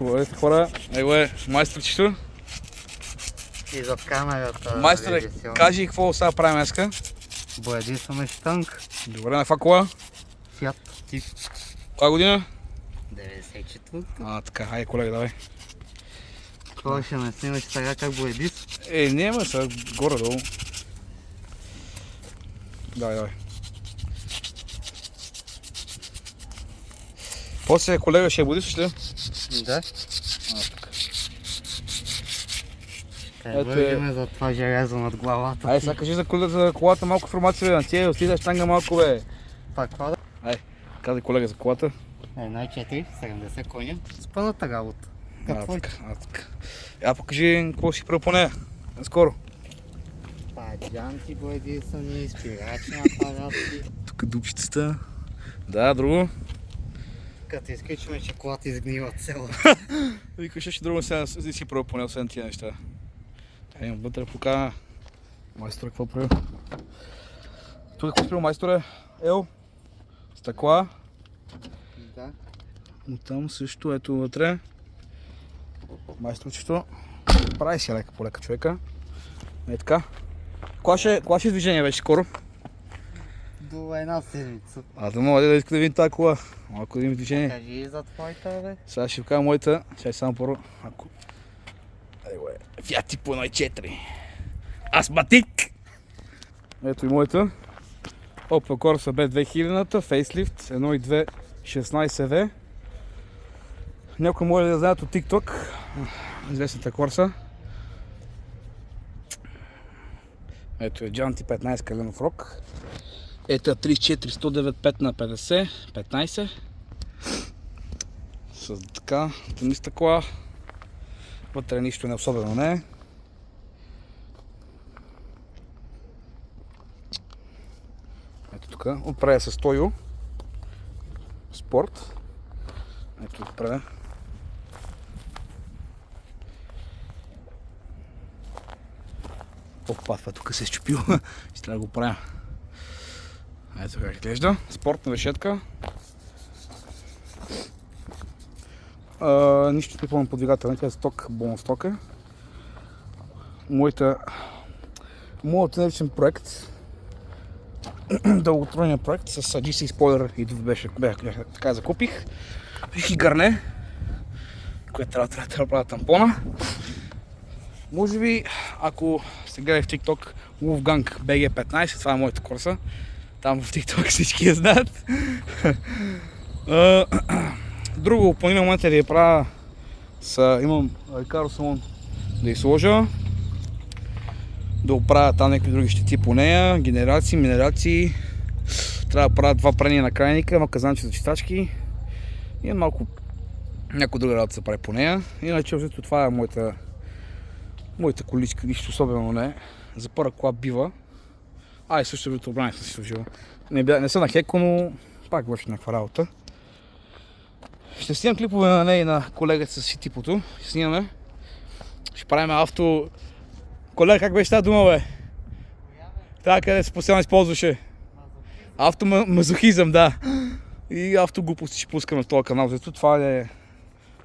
Здравейте хора, его е майсторчето. И зад камерата. Майсторе, кажи какво сега правим днеска. Боядисваме штанг. Добре, на каква кола? Фиат. Ти коя година? 94-та. Така, хайде колега, давай. Това ще ме снимаш сега как боядис. Няма сега горе-долу. Давай. После колега ще бодисваш ли? Да. Ето Вървиме за това железо над главата. Айде сега кажи за колата малко информация, на тия отида штанга малко бе. Пак това да? Айде, казай колега за колата. 1.4, 70 коня. С пълната работа. Какво е? Покажи какво си правил по нея. Скоро. Паджанти боядисани, спирачни апарати. Тук дупчицата. Да, друго. Като изключваме, че колата изгнила цела. Викаш, ще друго сега си правил по нея, освен тия неща. Айде, вътре покажа майстора какво правил. Тук какво правил майсторе? Ел, стъкла. Да. Оттам също, ето вътре. Майсторчето. Прави си лека по лека човека. Е така. Кога ще движение вече скоро? До една седмица. Да мога да иска да видим тази кола. Малко да видим движение. Кажи и за твоята, бе. Сега ще покажа моята. Сега само първо. Фиат Tipo 1.4. Астматик! Ето и моята. Opel Corsa B2000-та, фейслифт, 1.2 16V. Някой може да знаят от TikTok, известната Corsa. Ето е Gianti 15 каленов рок. Ето е 34 109 5 на 50, 15. С така, тъмни стъкла. Вътре нищо не особено не е. Ето тук, отправя с Тойо Спорт. Ето отправя. Опа, това тук се е счупил. Ще трябва да го правя. Ето как изглежда. Спортна решетка. Нищо типално по двигателя, тя е сток, болна стока. Моят наречен проект, дълготройния проект с GC спойлер и така закупих. И гърне, което трябва да правя тампона. Може би, ако сте гледали в TikTok Wolfgang BG15, това е моята Corsa. Там в TikTok всички я знаят. Друго, по един момент е да я правя имам Recaro салон да я сложа. Да оправя там някакви други щети по нея, генерации, минерации. Трябва да правя два прения на крайника, едно казанче за чистачки и малко някоя друга работа се прави по нея. Иначе това е моята количка, нищо особено не е. За първа кола бива. И също ветрообрани съм си служил. Не съм на хеко, но пак върши някаква работа. Ще снимам клипове на нея и на колегата с Ситипото. Ще снимаме. Ще правим авто... Колега, как беше тази дума, бе? Така, къде се постоянно използваше? Автомазохизъм, да. И автоглупости ще пускаме в този канал. Зато това е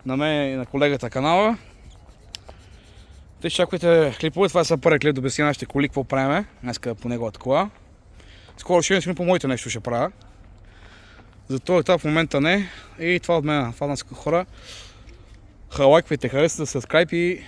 на мен и на колегата канала. Те ще чаквайте клипове. Това са първи клип да обясня нашите коли, какво правим днеска по неговата кола. Скоро ще видим по моите нещо ще правя. За този етап в момента не. И това от мен. Това днес хора. Лайквайте, харесате, subscribe и...